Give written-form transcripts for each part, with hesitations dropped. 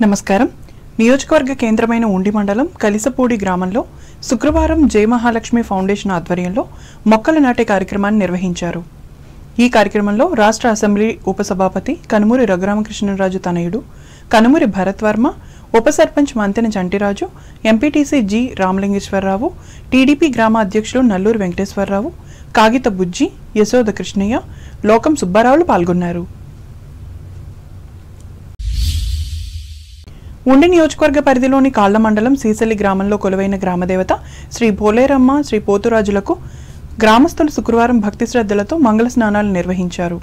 నమస్కారం. నియోజకవర్గ కేంద్రమైన ఉండి మండలం కలిసపూడి గ్రామంలో శుక్రవారం జై మహాలక్ష్మి ఫౌండేషన్ ఆధ్వర్యంలో మొక్కలు నాటే కార్యక్రమాన్ని నిర్వహించారు. ఈ కార్యక్రమంలో రాష్ట్ర అసెంబ్లీ ఉపసభాపతి కనుమూరి రఘురామకృష్ణరాజు తనయుడు కనుమూరి భరత్ వర్మ, ఉప sarpanch Mantena Chantiraju, MPTC G Ramalingeswara Rao, TDP గ్రామ అధ్యక్షులు నల్లూరు వెంకటేశ్వరరావు, కాగిత బుజ్జి, యశోద కృష్ణయ్య, లోకం సుబ్బారావులు పాల్గొన్నారు. ఉండి నియోజకవర్గ పరిధిలోని కాళ్ల మండలం సీసెల్లి గ్రామంలో కొలువైన గ్రామదేవత శ్రీ భోలేరమ్మ, శ్రీ పోతురాజులకు గ్రామస్తులు శుక్రవారం భక్తి శ్రద్ధలతో మంగళ స్నానాలు నిర్వహించారు.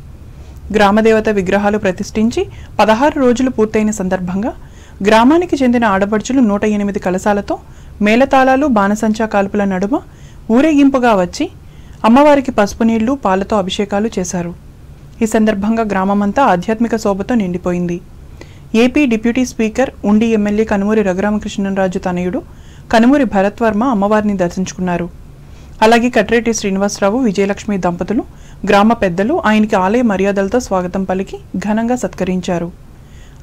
గ్రామదేవత విగ్రహాలు ప్రతిష్ఠించి 16 రోజులు పూర్తయిన సందర్భంగా గ్రామానికి చెందిన ఆడపడుచులు 108 కలశాలతో మేళతాళాలు, బాణసంచా కాల్పుల నడుమ ఊరేగింపుగా వచ్చి అమ్మవారికి పసుపు నీళ్లు, పాలతో అభిషేకాలు చేశారు. ఈ సందర్భంగా గ్రామమంతా ఆధ్యాత్మిక శోభతో నిండిపోయింది. ఏపీ డిప్యూటీ స్పీకర్, ఉండి ఎమ్మెల్యే కనుమూరి రఘురామకృష్ణరాజు తనయుడు కనుమూరి భరత్ వర్మ అమ్మవారిని దర్శించుకున్నారు. అలాగే కట్రేటి శ్రీనివాసరావు, విజయలక్ష్మి దంపతులు, గ్రామ పెద్దలు ఆయనకి ఆలయ మర్యాదలతో స్వాగతం పలికి ఘనంగా సత్కరించారు.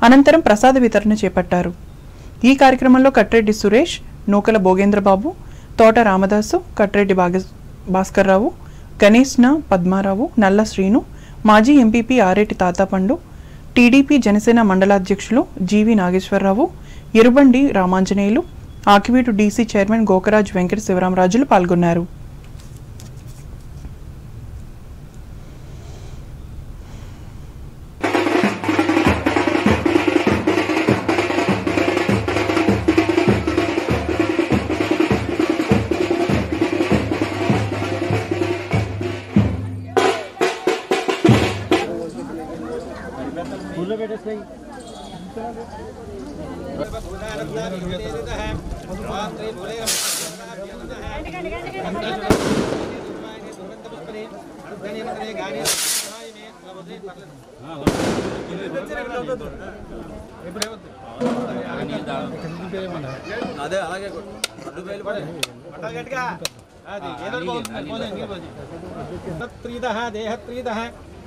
అనంతరం ప్రసాద వితరణ చేపట్టారు. ఈ కార్యక్రమంలో కట్రేటి సురేష్, నూకల భోగేంద్రబాబు, తోట రామదాసు, కట్రేటి భాస్కర్రావు, గణేష్న పద్మారావు, నల్ల శ్రీను, మాజీ ఎంపీపీ ఆరేటి తాతాపండు, టీడీపీ జనసేన మండలాధ్యక్షులు జీవి నాగేశ్వరరావు, ఎరుబండి రామాంజనేయులు, ఆకివీటు డీసీ చైర్మన్ గోకరాజ్ వెంకట శివరామరాజులు పాల్గొన్నారు.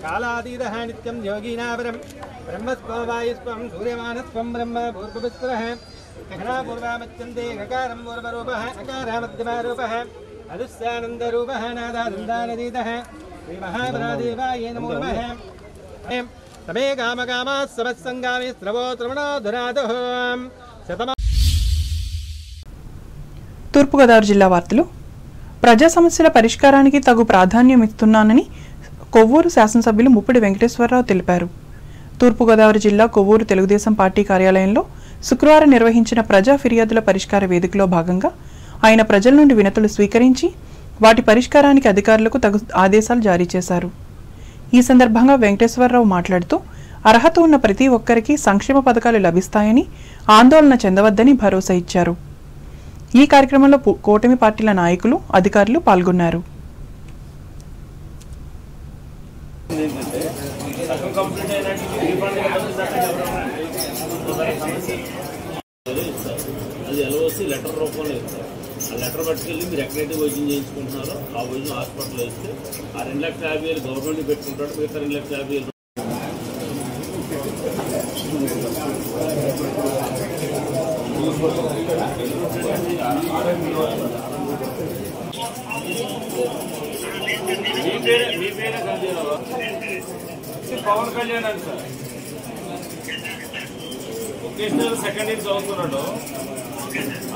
కాలాతీతః నిత్యం యోగినావరం బ్రహ్మస్వవాయుస్వం సూర్యమానస్వం బ్రహ్మ పూర్వపుత్రః ఘనాపూర్వామత్యంతే గకారం పూర్వరూపః అకారామధ్యమారూపః అదుస్సానందరూపః నాదానందానదీతః శ్రీమహాప్రాదేవాయ నమో నమః. తమే కామకామాः సమస్సంగామి శ్రవో త్రవణోధురాదుః. తూర్పుగోదావరి జిల్లా వార్తలు. ప్రజా సమస్యల పరిష్కారానికి తగు ప్రాధాన్యం ఇస్తున్నానని కొవ్వూరు శాసనసభ్యులు ముప్పిడి వెంకటేశ్వరరావు తెలిపారు. తూర్పుగోదావరి జిల్లా కొవ్వూరు తెలుగుదేశం పార్టీ కార్యాలయంలో శుక్రవారం నిర్వహించిన ప్రజా ఫిర్యాదుల పరిష్కార వేదికలో భాగంగా ఆయన ప్రజల నుండి వినతులు స్వీకరించి వాటి పరిష్కారానికి అధికారులకు తగు ఆదేశాలు జారీ చేశారు. ఈ సందర్భంగా వెంకటేశ్వరరావు మాట్లాడుతూ అర్హత ఉన్న ప్రతి ఒక్కరికి సంక్షేమ పథకాలు లభిస్తాయని, ఆందోళన చెందవద్దని భరోసా ఇచ్చారు. ఈ కార్యక్రమంలో కూటమి పార్టీల నాయకులు, అధికారులు పాల్గొన్నారు. అది ఎల్ఓసి లెటర్ రూపంలో ఇస్తారు. ఆ లెటర్ పట్టుకెళ్ళి మీరు ఎక్కడైతే వైద్యం చేయించుకుంటున్నారో ఆ వైద్యం హాస్పిటల్లో ఇస్తే ఆ 2,50,000 గవర్నమెంట్ పెట్టుకుంటాడు, మిగతా 2,50,000 మీ పేరే పవన్ కళ్యాణ్ అని సార్. వొకేషనల్ సెకండ్ ఇయర్ చదువుతున్నాడు.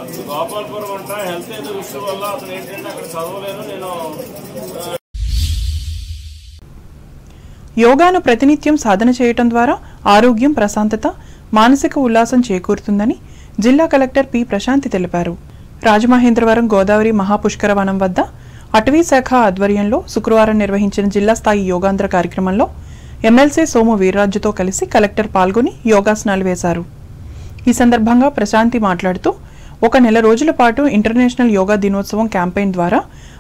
అసలు గోపాల్పురం అంట హెల్త్ ఏదో విషయం వల్ల అతను ఏంటంటే అక్కడ చదవలేను. నేను యోగాను ప్రతినిత్యం సాధన చేయటం ద్వారా ఆరోగ్యం, ప్రశాంతత, మానసిక ఉల్లాసం చేకూరుతుందని జిల్లా కలెక్టర్ పి ప్రశాంతి తెలిపారు. రాజమహేంద్రవరం గోదావరి మహాపుష్కర వనం వద్ద అటవీ శాఖ ఆధ్వర్యంలో శుక్రవారం నిర్వహించిన జిల్లా స్థాయి యోగాంధ్ర కార్యక్రమంలో ఎమ్మెల్సీ సోము వీర్రాజుతో కలిసి కలెక్టర్ పాల్గొని యోగాసనాలు వేశారు. ఈ సందర్భంగా ప్రశాంతి మాట్లాడుతూ 1 నెల రోజుల పాటు ఇంటర్నేషనల్ యోగా దినోత్సవం క్యాంపెయిన్ ద్వారా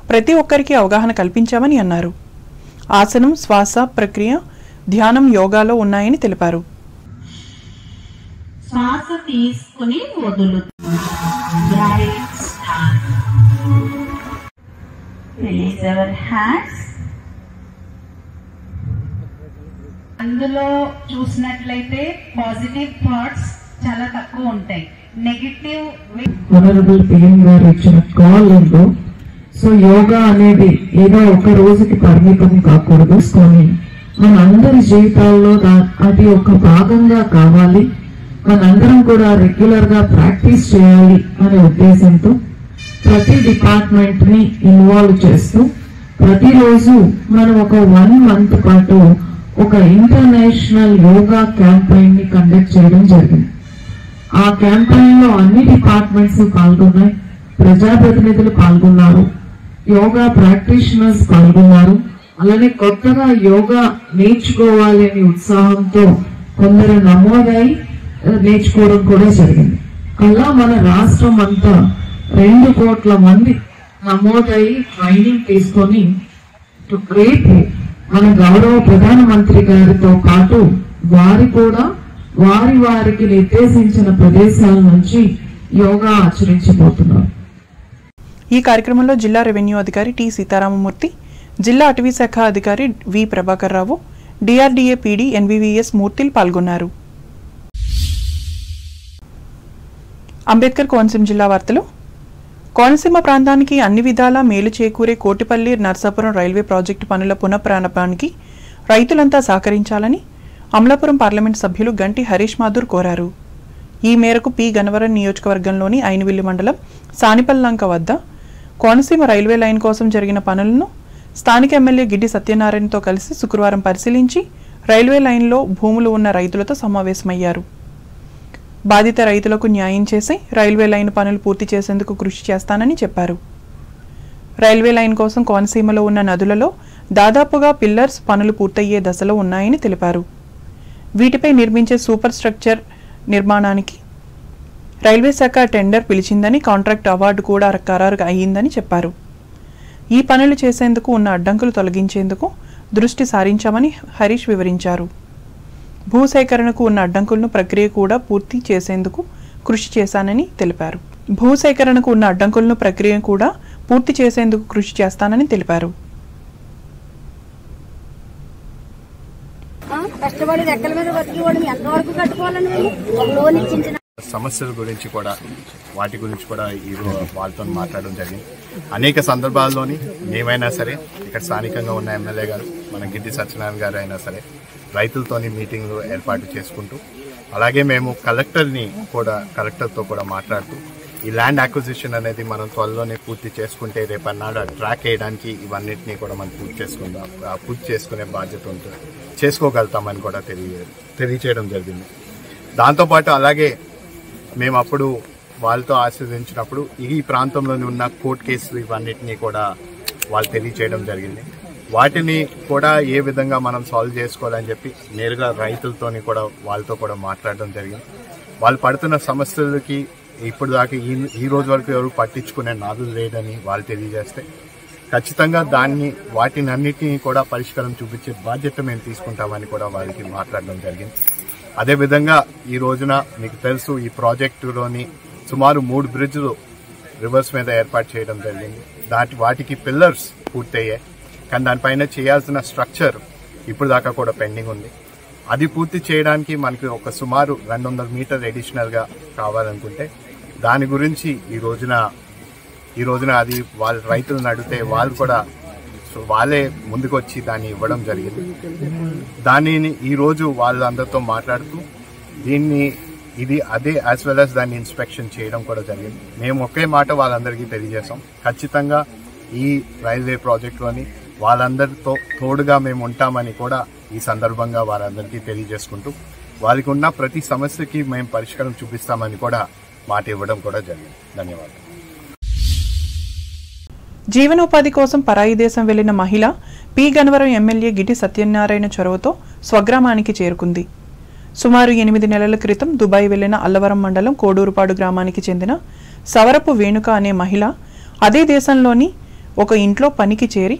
ప్రతి ఒక్కరికి అవగాహన కల్పించామని అన్నారు. ఆసనం, శ్వాస ప్రక్రియ, ధ్యానం యోగాలో ఉన్నాయని తెలిపారు. శ్వాస తీసుకుని వదులు. Release our hands. అందులో చూసినట్లయితే పాజిటివ్ థాట్స్ చాలా తక్కువ ఉంటాయి. నెగటివ్ ఆనరబుల్ PM గారు ఇచ్చిన కాల్ ఉందో, సో యోగా అనేది ఏదో ఒక రోజుకి పరిమితం కాకూడదు. మనందరి జీవితాల్లో అది ఒక భాగంగా కావాలి, మనందరం కూడా రెగ్యులర్ గా ప్రాక్టీస్ చేయాలి అనే ఉద్దేశంతో ప్రతి డిపార్ట్మెంట్ ని ఇన్వాల్వ్ చేస్తూ ప్రతిరోజు మనం ఒక 1 month పాటు ఒక ఇంటర్నేషనల్ యోగా క్యాంపెయిన్ ని కండక్ట్ చేయడం జరిగింది. ఆ క్యాంపెయిన్ లో అన్ని డిపార్ట్మెంట్స్ పాల్గొన్నాయి, ప్రజాప్రతినిధులు పాల్గొన్నారు, యోగా ప్రాక్టీషనర్స్ పాల్గొన్నారు. అలానే కొత్తగా యోగా నేర్చుకోవాలి అనే ఉత్సాహంతో కొందరు నమోదై నేర్చుకోవడం కూడా జరిగింది. అలా మన రాష్ట్రం అంతా 2 కోట్ల మంది నమోదై ట్రైనింగ్ తీసుకొని రేపు మన గౌరవ ప్రధానమంత్రి గారితో పాటు వారి కూడా వారికి నిర్దేశించిన ప్రదేశాల నుంచి యోగా ఆచరించబోతున్నారు. ఈ కార్యక్రమంలో జిల్లా రెవెన్యూ అధికారి టి సీతారామమూర్తి, జిల్లా అటవీ శాఖ అధికారి వి Prabhakar Rao, DRDA PD NVVS మూర్తిలు పాల్గొన్నారు. అంబేద్కర్ కోనసీమ జిల్లా వార్తలు. కోనసీమ ప్రాంతానికి అన్ని విధాలా మేలు చేకూరే కోటిపల్లి నర్సాపురం రైల్వే ప్రాజెక్టు పనుల పునఃప్రారంభానికి రైతులంతా సహకరించాలని అమలాపురం పార్లమెంట్ సభ్యులు గంటి హరీష్ మాథూర్ కోరారు. ఈ మేరకు పి గన్నవరం నియోజకవర్గంలోని ఐనవిల్లి మండలం సానిపల్లంక వద్ద కోనసీమ రైల్వే లైన్ కోసం జరిగిన పనులను స్థానిక ఎమ్మెల్యే గిడ్డి సత్యనారాయణతో కలిసి శుక్రవారం పరిశీలించి రైల్వే లైన్లో భూములు ఉన్న రైతులతో సమావేశమయ్యారు. బాధిత రైతులకు న్యాయం చేసి రైల్వే లైన్ పనులు పూర్తి చేసేందుకు కృషి చేస్తానని చెప్పారు. రైల్వే లైన్ కోసం కోనసీమలో ఉన్న నదులలో దాదాపుగా పిల్లర్స్ పనులు పూర్తయ్యే దశలో ఉన్నాయని తెలిపారు. వీటిపై నిర్మించే సూపర్ స్ట్రక్చర్ నిర్మాణానికి రైల్వే శాఖ టెండర్ పిలిచిందని, కాంట్రాక్ట్ అవార్డు కూడా ఖరారు అయ్యిందని చెప్పారు. ఈ పనులు చేసేందుకు ఉన్న అడ్డంకులు తొలగించేందుకు దృష్టి సారించామని హరీష్ వివరించారు. భూసేకరణకు ఉన్న అడ్డంకులను ప్రక్రియ కూడా పూర్తి చేసేందుకు కృషి చేస్తానని తెలిపారు. కష్టపడి రెక్కల మీద బతికేవాడు ఎంతవరకు కట్టుకోవాలని లోన్ ఇచ్చిన సమస్యల గురించి కూడా వాటి గురించి కూడా వాళ్ళతో మాట్లాడడం జరిగింది. అనేక సందర్భాల్లోని మేమైనా సరే ఇక్కడ స్థానికంగా ఉన్న ఎమ్మెల్యే గారు మన గిడ్డి సత్యనారాయణ గారు అయినా సరే రైతులతోని మీటింగ్లు ఏర్పాటు చేసుకుంటూ, అలాగే మేము కలెక్టర్తో కూడా మాట్లాడుతూ ఈ ల్యాండ్ అక్విజిషన్ అనేది మనం త్వరలోనే పూర్తి చేసుకుంటే రేపన్నాడు ట్రాక్ వేయడానికి ఇవన్నిటినీ కూడా మనం పూర్తి చేసుకునే బాధ్యత ఉంటుంది, చేసుకోగలుగుతామని కూడా తెలియచేయడం జరిగింది. దాంతోపాటు అలాగే మేము అప్పుడు వాళ్ళతో ఆశీర్వదించినప్పుడు ఈ ప్రాంతంలోని ఉన్న కోర్టు కేసులు ఇవన్నిటినీ కూడా వాళ్ళు తెలియచేయడం జరిగింది. వాటిని కూడా ఏ విధంగా మనం సాల్వ్ చేసుకోవాలని చెప్పి నేరుగా రైతులతోని కూడా వాళ్ళతో కూడా మాట్లాడడం జరిగింది. వాళ్ళు పడుతున్న సమస్యలకి ఇప్పుడు దాకా ఈ రోజు వరకు ఎవరు పట్టించుకునే నాదులు లేదని వాళ్ళు తెలియజేస్తే ఖచ్చితంగా వాటిని అన్నిటినీ కూడా పరిష్కారం చూపించే బాధ్యత మేము తీసుకుంటామని కూడా వాళ్ళకి మాట్లాడడం జరిగింది. అదేవిధంగా ఈ రోజున మీకు తెలుసు ఈ ప్రాజెక్టులోని సుమారు 3 బ్రిడ్జ్లు రివర్స్ మీద ఏర్పాటు చేయడం జరిగింది. వాటికి పిల్లర్స్ పూర్తయ్యాయి, కానీ దానిపైన చేయాల్సిన స్ట్రక్చర్ ఇప్పుడు దాకా కూడా పెండింగ్ ఉంది. అది పూర్తి చేయడానికి మనకి ఒక సుమారు 200 మీటర్ అడిషనల్ గా కావాలనుకుంటే దాని గురించి ఈ రోజున అది వాళ్ళ రైతులను అడిగితే వాళ్ళు కూడా వాళ్ళే ముందుకొచ్చి దాన్ని ఇవ్వడం జరిగింది. దానిని ఈ రోజు వాళ్ళందరితో మాట్లాడుతూ అదే యాజ్ వెల్ యాజ్ దాన్ని ఇన్స్పెక్షన్ చేయడం కూడా జరిగింది. మేము ఒకే మాట వాళ్ళందరికీ తెలియజేసాం, ఖచ్చితంగా ఈ రైల్వే ప్రాజెక్టులోని వాళ్ళందరితో తోడుగా మేము ఉంటామని కూడా ఈ సందర్భంగా వారందరికీ తెలియజేసుకుంటూ వారికి ఉన్న ప్రతి సమస్యకి మేము పరిష్కారం చూపిస్తామని కూడా మాట ఇవ్వడం కూడా జరిగింది. ధన్యవాదాలు. జీవనోపాధి కోసం పరాయి దేశం వెళ్లిన మహిళ పి గన్నవరం ఎమ్మెల్యే గిడ్డి సత్యనారాయణ చొరవతో స్వగ్రామానికి చేరుకుంది. సుమారు 8 నెలల క్రితం దుబాయ్ వెళ్లిన అల్లవరం మండలం కోడూరుపాడు గ్రామానికి చెందిన సవరపు వేణుక అనే మహిళ అదే దేశంలోని ఒక ఇంట్లో పనికి చేరి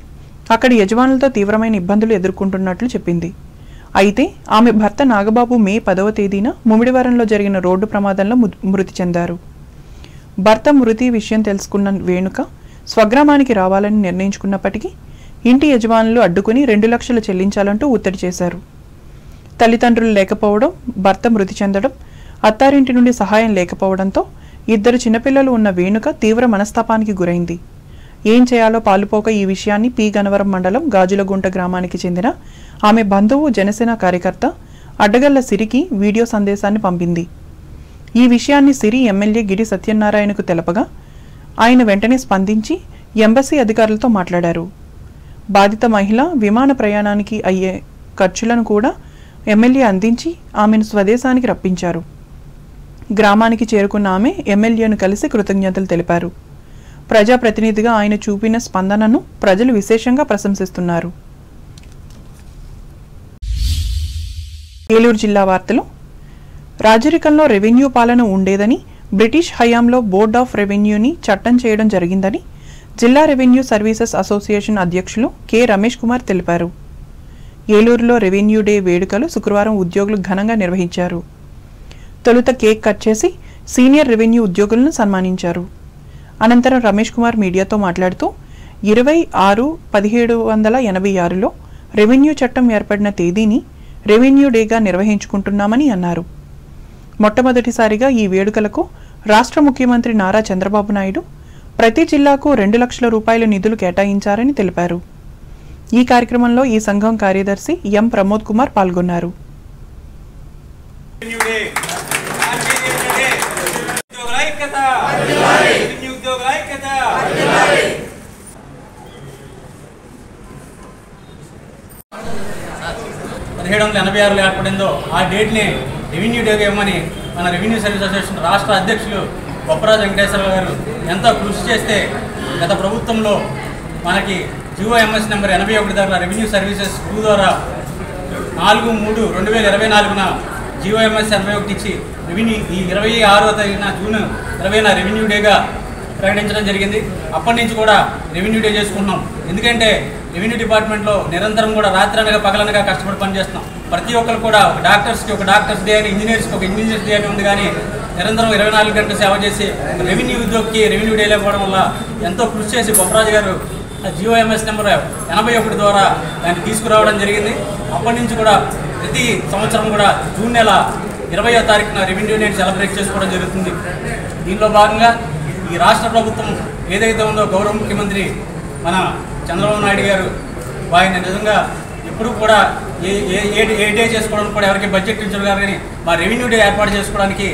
అక్కడి యజమానులతో తీవ్రమైన ఇబ్బందులు ఎదుర్కొంటున్నట్లు చెప్పింది. అయితే ఆమె భర్త నాగబాబు మే 10వ తేదీన ముమిడివరంలో జరిగిన రోడ్డు ప్రమాదంలో మృతి చెందారు. భర్త మృతి విషయం తెలుసుకున్న వేణుక స్వగ్రామానికి రావాలని నిర్ణయించుకున్నప్పటికీ ఇంటి యజమానులు అడ్డుకుని 2 లక్షలు చెల్లించాలంటూ ఒత్తిడి చేశారు. తల్లిదండ్రులు లేకపోవడం, భర్త మృతి చెందడం, అత్తారింటి నుండి సహాయం లేకపోవడంతో ఇద్దరు చిన్నపిల్లలు ఉన్న వేణుక తీవ్ర మనస్తాపానికి గురైంది. ఏం చేయాలో పాలుపోక ఈ విషయాన్ని పి గన్నవరం మండలం గాజులగుంట గ్రామానికి చెందిన ఆమె బంధువు జనసేన కార్యకర్త అడ్డగల్ల సిరికి వీడియో సందేశాన్ని పంపింది. ఈ విషయాన్ని సిరి ఎమ్మెల్యే గిడి సత్యనారాయణకు తెలపగా ఆయన వెంటనే స్పందించి ఎంబసీ అధికారులతో మాట్లాడారు. బాధిత మహిళ విమాన ప్రయాణానికి అయ్యే ఖర్చులను కూడా ఎమ్మెల్యే అందించి ఆమెను స్వదేశానికి రప్పించారు. గ్రామానికి చేరుకున్న ఆమె ఎమ్మెల్యేను కలిసి కృతజ్ఞతలు తెలిపారు. ప్రజాప్రతినిధిగా ఆయన చూపిన స్పందనను ప్రజలు విశేషంగా ప్రశంసిస్తున్నారు. ఏలూరు జిల్లా వార్తలు. రాజరికంలో రెవెన్యూ పాలన ఉండేదని, బ్రిటిష్ హయాంలో బోర్డ్ ఆఫ్ రెవెన్యూని చట్టం చేయడం జరిగిందని జిల్లా రెవెన్యూ సర్వీసెస్ అసోసియేషన్ అధ్యక్షులు కె రమేష్ కుమార్ తెలిపారు. ఏలూరులో రెవెన్యూ డే వేడుకలు శుక్రవారం ఉద్యోగులు ఘనంగా నిర్వహించారు. తొలుత కేక్ కట్ చేసి సీనియర్ రెవెన్యూ ఉద్యోగులను సన్మానించారు. అనంతరం రమేష్ కుమార్ మీడియాతో మాట్లాడుతూ 26/1786లో రెవెన్యూ చట్టం ఏర్పడిన తేదీని రెవెన్యూ డేగా నిర్వహించుకుంటున్నామని అన్నారు. మొట్టమొదటిసారిగా ఈ వేడుకలకు రాష్ట్ర ముఖ్యమంత్రి నారా చంద్రబాబు నాయుడు ప్రతి జిల్లాకు 2 లక్షల రూపాయల నిధులు కేటాయించారని తెలిపారు. ఈ కార్యక్రమంలో ఈ సంఘం కార్యదర్శి ఎం ప్రమోద్ కుమార్ పాల్గొన్నారు. ఏర్పడిందో ఆ డేట్ని రెవెన్యూ డేగా ఇవ్వమని మన రెవెన్యూ సర్వీస్ అసోసియేషన్ రాష్ట్ర అధ్యక్షులు బొప్పరాజు వెంకటేశ్వరరావు గారు ఎంతో కృషి చేస్తే గత ప్రభుత్వంలో మనకి GOMS నెంబర్ 81 ద్వారా రెవెన్యూ సర్వీసెస్ 2 ద్వారా 4/3/2024 GOMS 81 ఇచ్చి రెవెన్యూ ఈ 26వ తారీఖున జూన్ 20న రెవెన్యూ డేగా ప్రకటించడం జరిగింది. అప్పటి నుంచి కూడా రెవెన్యూ డే చేసుకుంటున్నాం. ఎందుకంటే రెవెన్యూ డిపార్ట్మెంట్లో నిరంతరం కూడా రాత్రనగా పగలనగా కష్టపడి పనిచేస్తున్నాం. ప్రతి ఒక్కరు కూడా ఒక డాక్టర్స్కి ఒక డాక్టర్స్ డే అని, ఇంజనీర్స్కి ఒక ఇంజనీర్స్ డే అని ఉంది. కానీ నిరంతరం 24 గంటలు సేవ చేసి రెవెన్యూ ఉద్యోగికి రెవెన్యూ డే లేకపోవడం వల్ల ఎంతో కృషి చేసి బొప్పరాజు గారు GOMS నెంబర్ 81 ద్వారా దాన్ని తీసుకురావడం జరిగింది. అప్పటి నుంచి కూడా ప్రతి సంవత్సరం కూడా జూన్ నెల 20వ తారీఖున రెవెన్యూ డేని సెలబ్రేట్ చేసుకోవడం జరుగుతుంది. దీనిలో భాగంగా ఈ రాష్ట్ర ప్రభుత్వం ఏదైతే ఉందో గౌరవ ముఖ్యమంత్రి మన చంద్రబాబు నాయుడు గారు ఆయన నిజంగా ఎప్పుడు కూడా ఏ డే చేసుకోవడానికి కూడా ఎవరికి బడ్జెట్ ఇచ్చారు కానీ మా రెవెన్యూ డే ఏర్పాటు చేసుకోవడానికి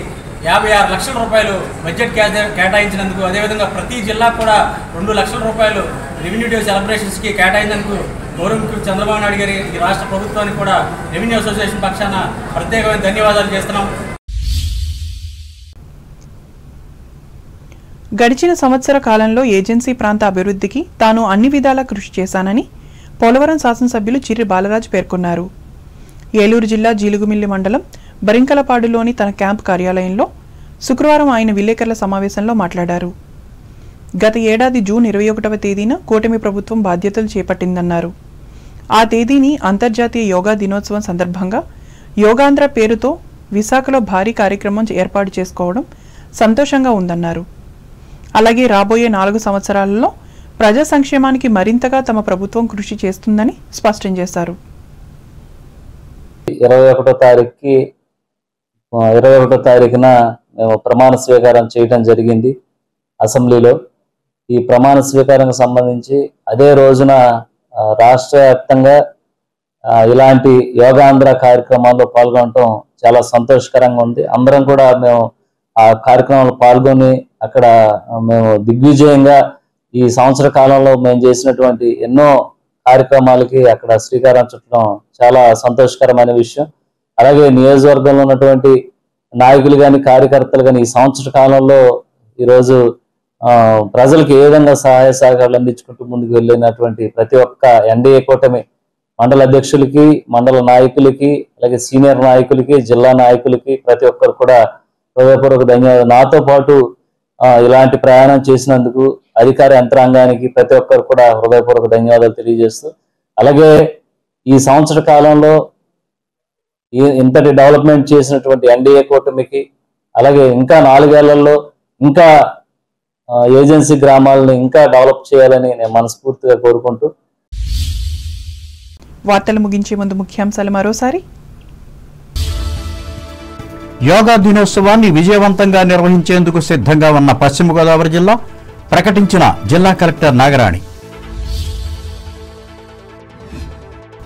56 లక్షల రూపాయలు బడ్జెట్ కేటాయించినందుకు, అదేవిధంగా ప్రతి జిల్లా కూడా 2 లక్షల రూపాయలు రెవెన్యూ డే సెలబ్రేషన్స్కి కేటాయించినందుకు గౌరవ ముఖ్యమంత్రి చంద్రబాబు నాయుడు గారి ఈ రాష్ట్ర ప్రభుత్వానికి కూడా రెవెన్యూ అసోసియేషన్ పక్షాన ప్రత్యేకమైన ధన్యవాదాలు చేస్తున్నాం. గడిచిన సంవత్సర కాలంలో ఏజెన్సీ ప్రాంత అభివృద్ధికి తాను అన్ని విధాలా కృషి చేశానని పోలవరం శాసనసభ్యులు చిర్రి బాలరాజు పేర్కొన్నారు. ఏలూరు జిల్లా జీలుగుమిల్లి మండలం బరింకలపాడులోని తన క్యాంప్ కార్యాలయంలో శుక్రవారం ఆయన విలేకరుల సమావేశంలో మాట్లాడారు. గత ఏడాది జూన్ 21వ తేదీన కూటమి ప్రభుత్వం బాధ్యతలు చేపట్టిందన్నారు. ఆ తేదీని అంతర్జాతీయ యోగా దినోత్సవం సందర్భంగా యోగాంధ్ర పేరుతో విశాఖలో భారీ కార్యక్రమం ఏర్పాటు చేసుకోవడం సంతోషంగా ఉందన్నారు. అలాగే రాబోయే 4 సంవత్సరాలలో ప్రజా సంక్షేమానికి మరింతగా తమ ప్రభుత్వం కృషి చేస్తుందని స్పష్టం చేశారు. 21వ తారీఖున మేము ప్రమాణ స్వీకారం చేయడం జరిగింది అసెంబ్లీలో. ఈ ప్రమాణ స్వీకారానికి సంబంధించి అదే రోజున రాష్ట్ర వ్యాప్తంగా ఇలాంటి యోగాంధ్ర కార్యక్రమాల్లో పాల్గొనడం చాలా సంతోషకరంగా ఉంది. అందరం కూడా మేము ఆ కార్యక్రమంలో పాల్గొని అక్కడ మేము దిగ్విజయంగా ఈ సంవత్సర కాలంలో మేము చేసినటువంటి ఎన్నో కార్యక్రమాలకి అక్కడ శ్రీకారం చుట్టడం చాలా సంతోషకరమైన విషయం. అలాగే నియోజకవర్గంలో ఉన్నటువంటి నాయకులు కానీ కార్యకర్తలు కానీ ఈ సంవత్సర కాలంలో ఈరోజు ప్రజలకు ఏ విధంగా సహాయ సహకారాలు అందించుకుంటూ ముందుకు వెళ్ళినటువంటి ప్రతి ఒక్క ఎన్డీఏ కూటమి మండల అధ్యక్షులకి, మండల నాయకులకి, అలాగే సీనియర్ నాయకులకి, జిల్లా నాయకులకి ప్రతి ఒక్కరు కూడా హృదయపూర్వక ధన్యవాదాలు. నాతో పాటు ఇలాంటి ప్రయాణం చేసినందుకు అధికార యంత్రాంగానికి ప్రతి ఒక్కరు కూడా హృదయపూర్వక ధన్యవాదాలు తెలియజేస్తూ, అలాగే ఈ సంవత్సర కాలంలో ఇంతటి డెవలప్మెంట్ చేసినటువంటి ఎన్డీఏ కూటమికి, అలాగే ఇంకా 4 ఏళ్లలో ఇంకా ఏజెన్సీ గ్రామాలను ఇంకా డెవలప్ చేయాలని నేను మనస్ఫూర్తిగా కోరుకుంటూ. వార్తలు ముగించే ముందు ముఖ్యాంశాలు మరోసారి. యోగా దినోత్సవాన్ని విజయవంతంగా నిర్వహించేందుకు సిద్ధంగా ఉన్న పశ్చిమ గోదావరి జిల్లా ప్రకటించిన జిల్లా కలెక్టర్ నాగరాణి.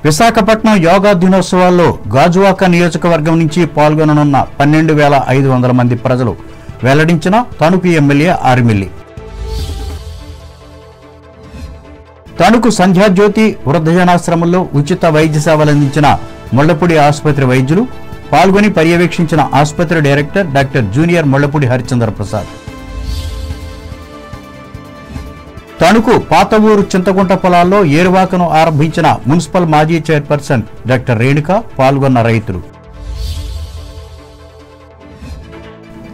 విశాఖపట్నం యోగా దినోత్సవాల్లో గాజువాక నియోజకవర్గం నుంచి పాల్గొననున్న 12,500 మంది ప్రజలు వెల్లడించిన తణుకు ఎమ్మెల్యే ఆర్మిల్లి. తణుకు సంధ్యాజ్యోతి వృద్ధజనాశ్రమంలో ఉచిత వైద్య సేవలు అందించిన ముళ్లపూడి ఆసుపత్రి వైద్యులు పాల్గొని పర్యవేక్షించిన ఆసుపత్రి director doctor junior Mullapudi Harichandra Prasad. Tanuku పాత ఊరు చింతకుంట పొలాల్లో ఏరువాకను ఆరంభించిన మున్సిపల్ మాజీ చైర్పర్సన్ డాక్టర్ రేణుక పాల్గొన్న రైతులు.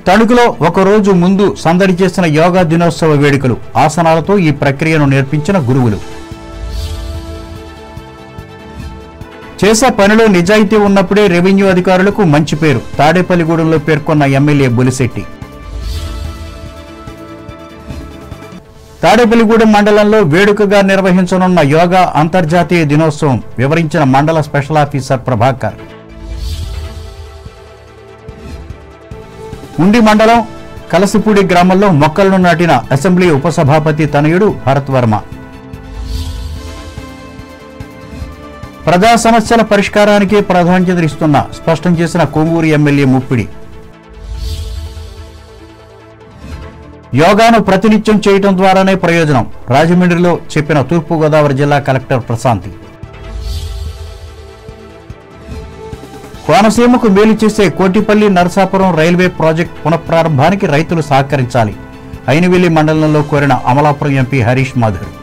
తణుకులో ఒకరోజు ముందు సందడి చేసిన యోగా దినోత్సవ వేడుకలు, ఆసనాలతో ఈ ప్రక్రియను నేర్పించిన గురువులు. చేసే పనిలో నిజాయితీ ఉన్నప్పుడే రెవెన్యూ అధికారులకు మంచి పేరు, తాడేపల్లిగూడెంలో పేర్కొన్న ఎమ్మెల్యే బొలిశెట్టి. తాడేపల్లిగూడెం మండలంలో వేడుకగా నిర్వహించనున్న యోగా అంతర్జాతీయ దినోత్సవం వివరించిన మండల స్పెషల్ ఆఫీసర్ ప్రభాకర్. ఉండి మండలం కలసిపూడి గ్రామంలో మొక్కలను నాటిన అసెంబ్లీ ఉపసభాపతి తనయుడు భరత్ వర్మ. ప్రజా సమస్యల పరిష్కారానికి ప్రాధాన్యతనిస్తున్న స్పష్టం చేసిన కోంగూరు ఎమ్మెల్యే ముప్పిడి. యోగాను ప్రతినిత్యం చేయటం ద్వారానే ప్రయోజనం, రాజమండ్రిలో చెప్పిన తూర్పుగోదావరి జిల్లా కలెక్టర్ ప్రశాంతి. కోనసీమకు మేలు చేసే కోటిపల్లి నరసాపురం రైల్వే ప్రాజెక్టు పునఃప్రారంభానికి రైతులు సహకరించాలి, అయినవెల్లి మండలంలో కోరిన అమలాపురం ఎంపీ హరీష్ మాధుర్.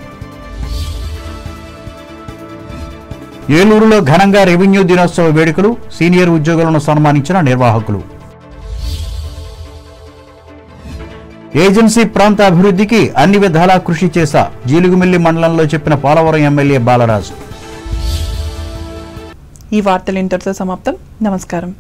ఏలూరులో ఘనంగా రెవెన్యూ దినోత్సవ వేడుకలు, సీనియర్ ఉద్యోగులను సన్మానించిన నిర్వాహకులు. ఏజెన్సీ ప్రాంత అభివృద్ధికి అన్ని విధాలా కృషి చేశా, జీలుగుమిల్లి మండలంలో చెప్పిన పోలవరం ఎమ్మెల్యే బాలరాజు. ఈ వార్తలు ఇంతటితో సమాప్తం. నమస్కారం.